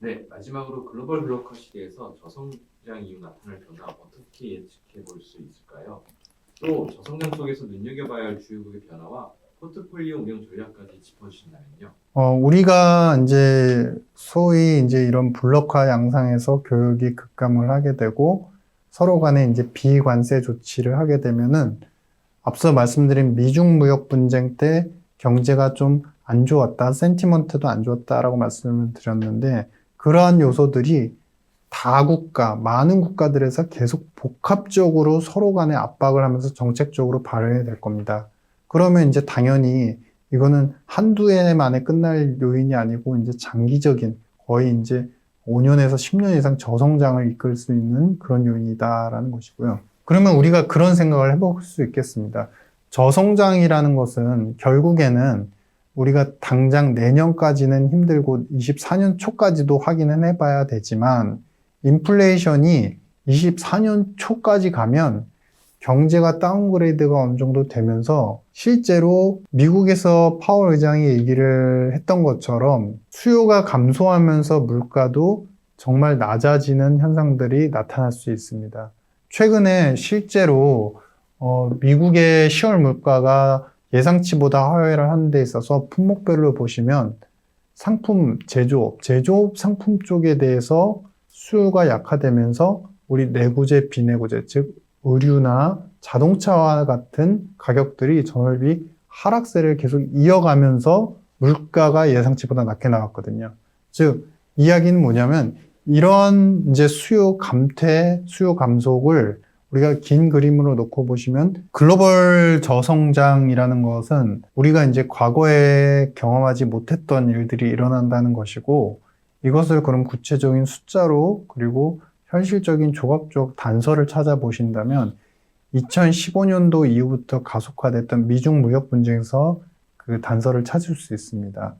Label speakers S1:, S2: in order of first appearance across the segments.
S1: 네, 마지막으로 글로벌 블로커 시대에서 저성장 이후 나타날 변화 어떻게 예측해 볼 수 있을까요? 또 저성장 속에서 눈여겨봐야 할 주요국의 변화와 포트폴리오 운영 전략까지 짚어주신다면요.
S2: 우리가 이제 소위 이제 이런 블록화 양상에서 교육이 급감을 하게 되고 서로 간에 이제 비관세 조치를 하게 되면은 앞서 말씀드린 미중 무역 분쟁 때 경제가 좀 안 좋았다, 센티먼트도 안 좋았다라고 말씀을 드렸는데 그러한 요소들이 다국가, 많은 국가들에서 계속 복합적으로 서로 간에 압박을 하면서 정책적으로 발휘해야 될 겁니다. 그러면 이제 당연히 이거는 한두 해 만에 끝날 요인이 아니고 이제 장기적인 거의 이제 5년에서 10년 이상 저성장을 이끌 수 있는 그런 요인이다라는 것이고요. 그러면 우리가 그런 생각을 해볼 수 있겠습니다. 저성장이라는 것은 결국에는 우리가 당장 내년까지는 힘들고 24년 초까지도 확인은 해봐야 되지만 인플레이션이 24년 초까지 가면 경제가 다운그레이드가 어느 정도 되면서 실제로 미국에서 파월 의장이 얘기를 했던 것처럼 수요가 감소하면서 물가도 정말 낮아지는 현상들이 나타날 수 있습니다. 최근에 실제로 미국의 10월 물가가 예상치보다 하회를 하는 데 있어서 품목별로 보시면 상품, 제조업 상품 쪽에 대해서 수요가 약화되면서 우리 내구재, 비내구재, 즉 의류나 자동차와 같은 가격들이 전월비 하락세를 계속 이어가면서 물가가 예상치보다 낮게 나왔거든요. 즉 이야기는 뭐냐면 이런 이제 수요 감퇴, 수요 감속을 우리가 긴 그림으로 놓고 보시면 글로벌 저성장이라는 것은 우리가 이제 과거에 경험하지 못했던 일들이 일어난다는 것이고 이것을 그럼 구체적인 숫자로 그리고 현실적인 조각적 단서를 찾아보신다면 2015년도 이후부터 가속화됐던 미중 무역 분쟁에서 그 단서를 찾을 수 있습니다.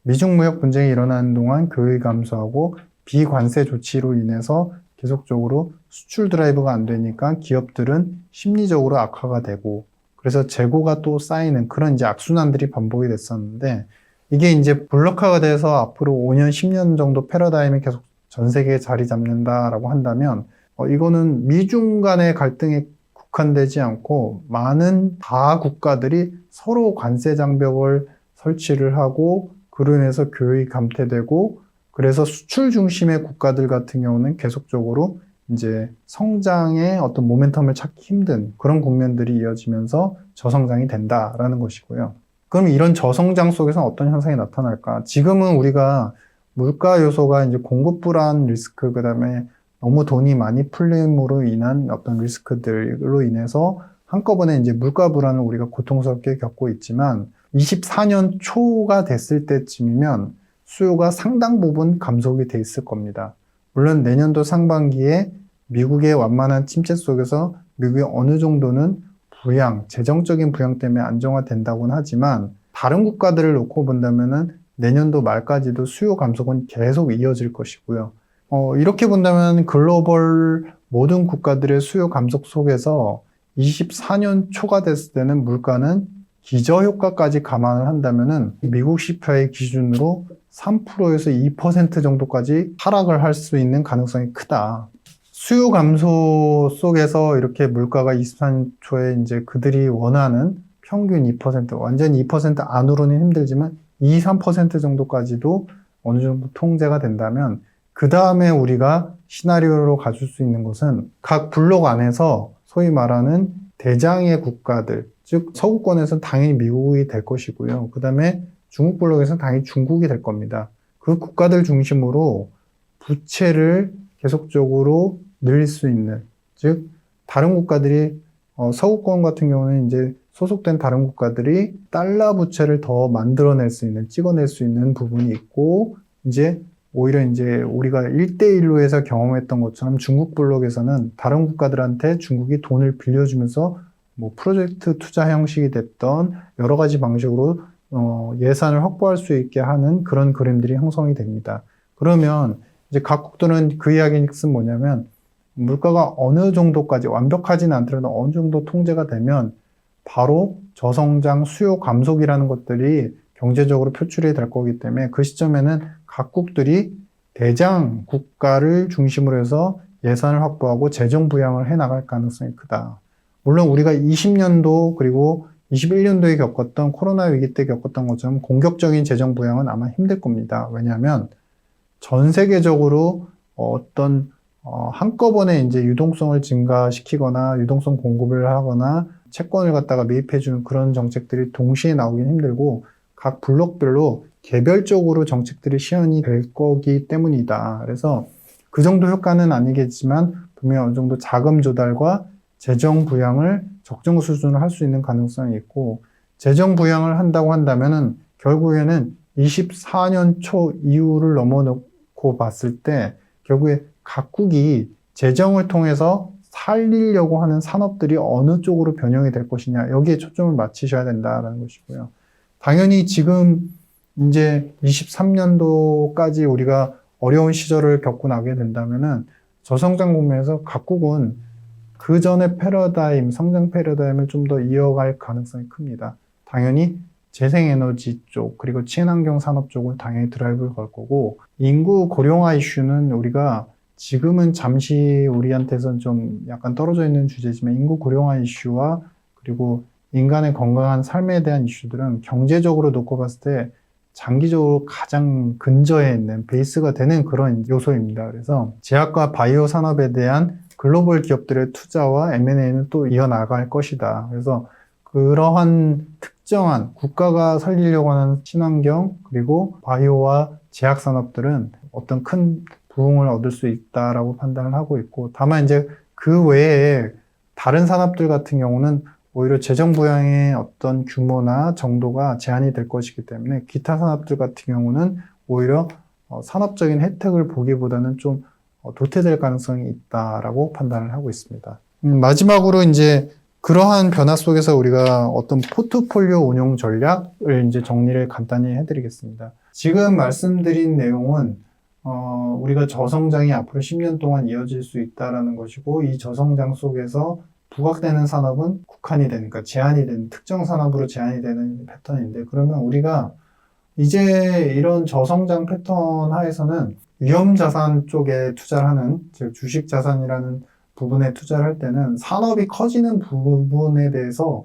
S2: 미중 무역 분쟁이 일어나는 동안 교육이 감소하고 비관세 조치로 인해서 계속적으로 수출 드라이브가 안 되니까 기업들은 심리적으로 악화가 되고 그래서 재고가 또 쌓이는 그런 이제 악순환들이 반복이 됐었는데 이게 이제 블록화가 돼서 앞으로 5년, 10년 정도 패러다임이 계속 전 세계에 자리 잡는다라고 한다면 이거는 미중 간의 갈등에 국한되지 않고 많은 다 국가들이 서로 관세 장벽을 설치를 하고 그로 인해서 교육이 감퇴되고 그래서 수출 중심의 국가들 같은 경우는 계속적으로 이제 성장의 어떤 모멘텀을 찾기 힘든 그런 국면들이 이어지면서 저성장이 된다라는 것이고요. 그럼 이런 저성장 속에서 어떤 현상이 나타날까? 지금은 우리가 물가 요소가 이제 공급 불안 리스크, 그 다음에 너무 돈이 많이 풀림으로 인한 어떤 리스크들로 인해서 한꺼번에 이제 물가 불안을 우리가 고통스럽게 겪고 있지만 24년 초가 됐을 때쯤이면 수요가 상당 부분 감속이 돼 있을 겁니다. 물론 내년도 상반기에 미국의 완만한 침체 속에서 미국이 어느 정도는 재정적인 부양 때문에 안정화된다고는 하지만 다른 국가들을 놓고 본다면은 내년도 말까지도 수요 감속은 계속 이어질 것이고요. 이렇게 본다면 글로벌 모든 국가들의 수요 감속 속에서 24년 초가 됐을 때는 물가는 기저효과까지 감안을 한다면은 미국 CPI 기준으로 3%에서 2% 정도까지 하락을 할 수 있는 가능성이 크다. 수요 감소 속에서 이렇게 물가가 24년 초에 이제 그들이 원하는 평균 2%, 완전히 2% 안으로는 힘들지만 2, 3% 정도까지도 어느 정도 통제가 된다면 그 다음에 우리가 시나리오로 가질 수 있는 것은 각 블록 안에서 소위 말하는 대장의 국가들, 즉 서구권에서는 당연히 미국이 될 것이고요. 그 다음에 중국 블록에서는 당연히 중국이 될 겁니다. 그 국가들 중심으로 부채를 계속적으로 늘릴 수 있는, 즉 다른 국가들이 서구권 같은 경우는 이제 소속된 다른 국가들이 달러 부채를 더 만들어낼 수 있는, 찍어낼 수 있는 부분이 있고 이제 오히려 이제 우리가 1대1로 해서 경험했던 것처럼 중국 블록에서는 다른 국가들한테 중국이 돈을 빌려주면서 뭐 프로젝트 투자 형식이 됐던 여러 가지 방식으로 예산을 확보할 수 있게 하는 그런 그림들이 형성이 됩니다. 그러면 이제 각국들은 그 이야기는 뭐냐면 물가가 어느 정도까지 완벽하지는 않더라도 어느 정도 통제가 되면 바로 저성장 수요 감속이라는 것들이 경제적으로 표출이 될 거기 때문에 그 시점에는 각국들이 대장 국가를 중심으로 해서 예산을 확보하고 재정 부양을 해 나갈 가능성이 크다. 물론 우리가 20년도 그리고 21년도에 겪었던 코로나 위기 때 겪었던 것처럼 공격적인 재정 부양은 아마 힘들 겁니다. 왜냐하면 전 세계적으로 어떤 한꺼번에 이제 유동성을 증가시키거나 유동성 공급을 하거나 채권을 갖다가 매입해주는 그런 정책들이 동시에 나오긴 힘들고 각 블록별로 개별적으로 정책들이 시연이 될 거기 때문이다. 그래서 그 정도 효과는 아니겠지만 분명히 어느 정도 자금 조달과 재정 부양을 적정 수준으로 할 수 있는 가능성이 있고 재정 부양을 한다고 한다면은 결국에는 24년 초 이후를 넘어놓고 봤을 때 결국에 각국이 재정을 통해서 살리려고 하는 산업들이 어느 쪽으로 변형이 될 것이냐 여기에 초점을 맞추셔야 된다라는 것이고요. 당연히 지금 이제 23년도까지 우리가 어려운 시절을 겪고 나게 된다면은 저성장 국면에서 각국은 그 전에 패러다임, 성장 패러다임을 좀 더 이어갈 가능성이 큽니다. 당연히 재생에너지 쪽, 그리고 친환경 산업 쪽은 당연히 드라이브를 걸 거고, 인구 고령화 이슈는 우리가 지금은 잠시 우리한테선 좀 약간 떨어져 있는 주제지만, 인구 고령화 이슈와 그리고 인간의 건강한 삶에 대한 이슈들은 경제적으로 놓고 봤을 때 장기적으로 가장 근저에 있는 베이스가 되는 그런 요소입니다. 그래서 제약과 바이오 산업에 대한 글로벌 기업들의 투자와 M&A는 또 이어나갈 것이다. 그래서 그러한 특정한 국가가 살리려고 하는 친환경 그리고 바이오와 제약 산업들은 어떤 큰 부흥을 얻을 수 있다라고 판단을 하고 있고, 다만 이제 그 외에 다른 산업들 같은 경우는 오히려 재정 부양의 어떤 규모나 정도가 제한이 될 것이기 때문에 기타 산업들 같은 경우는 오히려 산업적인 혜택을 보기보다는 좀 도태될 가능성이 있다라고 판단을 하고 있습니다. 마지막으로 이제 그러한 변화 속에서 우리가 어떤 포트폴리오 운용 전략을 이제 정리를 간단히 해드리겠습니다. 지금 말씀드린 내용은 우리가 저성장이 앞으로 10년 동안 이어질 수 있다라는 것이고, 이 저성장 속에서 부각되는 산업은 국한이 되는, 그러니까 제한이 되는, 특정 산업으로 제한이 되는 패턴인데, 그러면 우리가 이제 이런 저성장 패턴 하에서는 위험자산 쪽에 투자를 하는, 즉 주식자산이라는 부분에 투자를 할 때는 산업이 커지는 부분에 대해서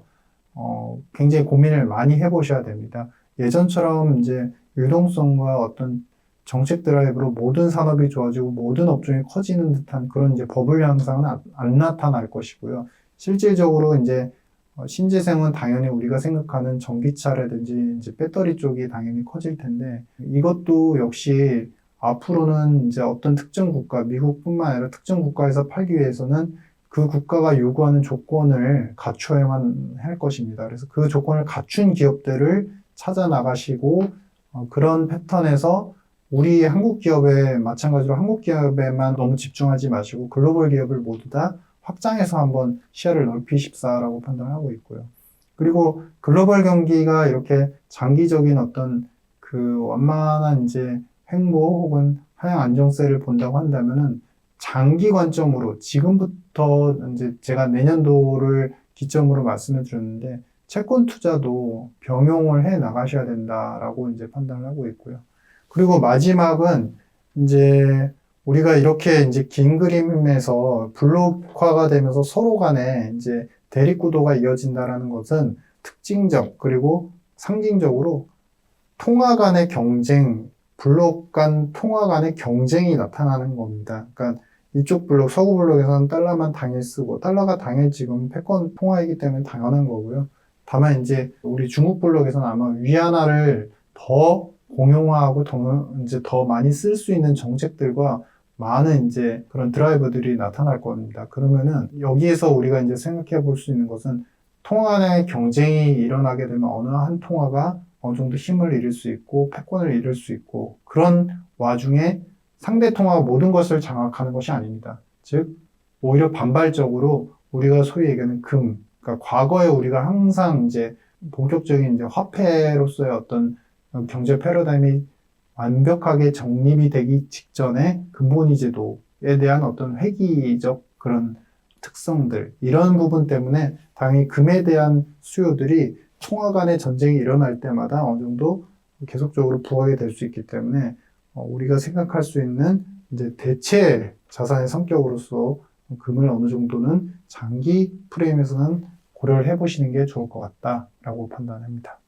S2: 굉장히 고민을 많이 해보셔야 됩니다. 예전처럼 이제 유동성과 어떤 정책 드라이브로 모든 산업이 좋아지고 모든 업종이 커지는 듯한 그런 이제 버블 현상은 안 나타날 것이고요. 실질적으로 이제 신재생은 당연히 우리가 생각하는 전기차라든지 이제 배터리 쪽이 당연히 커질 텐데, 이것도 역시 앞으로는 이제 어떤 특정 국가, 미국뿐만 아니라 특정 국가에서 팔기 위해서는 그 국가가 요구하는 조건을 갖춰야만 할 것입니다. 그래서 그 조건을 갖춘 기업들을 찾아 나가시고, 그런 패턴에서 우리 한국 기업에 마찬가지로 한국 기업에만 너무 집중하지 마시고 글로벌 기업을 모두 다 확장해서 한번 시야를 넓히십사라고 판단하고 있고요. 그리고 글로벌 경기가 이렇게 장기적인 어떤 그 완만한 이제 횡보 혹은 하향 안정세를 본다고 한다면은 장기 관점으로 지금부터 이제 제가 내년도를 기점으로 말씀을 드렸는데, 채권 투자도 병용을 해 나가셔야 된다라고 이제 판단을 하고 있고요. 그리고 마지막은 이제 우리가 이렇게 이제 긴 그림에서 블록화가 되면서 서로 간에 이제 대립구도가 이어진다라는 것은 특징적 그리고 상징적으로 통화 간의 경쟁, 블록 간 통화 간의 경쟁이 나타나는 겁니다. 그러니까 이쪽 블록, 서구 블록에서는 달러만 당일 쓰고 달러가 당일 지금 패권 통화이기 때문에 당연한 거고요. 다만 이제 우리 중국 블록에서는 아마 위안화를 더 공용화하고 더 많이 쓸 수 있는 정책들과 많은 이제 그런 드라이버들이 나타날 겁니다. 그러면은 여기에서 우리가 이제 생각해 볼 수 있는 것은 통화 간의 경쟁이 일어나게 되면 어느 한 통화가 어느 정도 힘을 잃을 수 있고 패권을 잃을 수 있고, 그런 와중에 상대 통화가 모든 것을 장악하는 것이 아닙니다. 즉 오히려 반발적으로 우리가 소위 얘기하는 그러니까 과거에 우리가 항상 이제 본격적인 이제 화폐로서의 어떤 경제 패러다임이 완벽하게 정립이 되기 직전에 근본위 제도에 대한 어떤 회귀적 그런 특성들, 이런 부분 때문에 당연히 금에 대한 수요들이 통화 간의 전쟁이 일어날 때마다 어느 정도 계속적으로 부각이 될 수 있기 때문에 우리가 생각할 수 있는 이제 대체 자산의 성격으로서 금을 어느 정도는 장기 프레임에서는 고려를 해보시는 게 좋을 것 같다라고 판단합니다.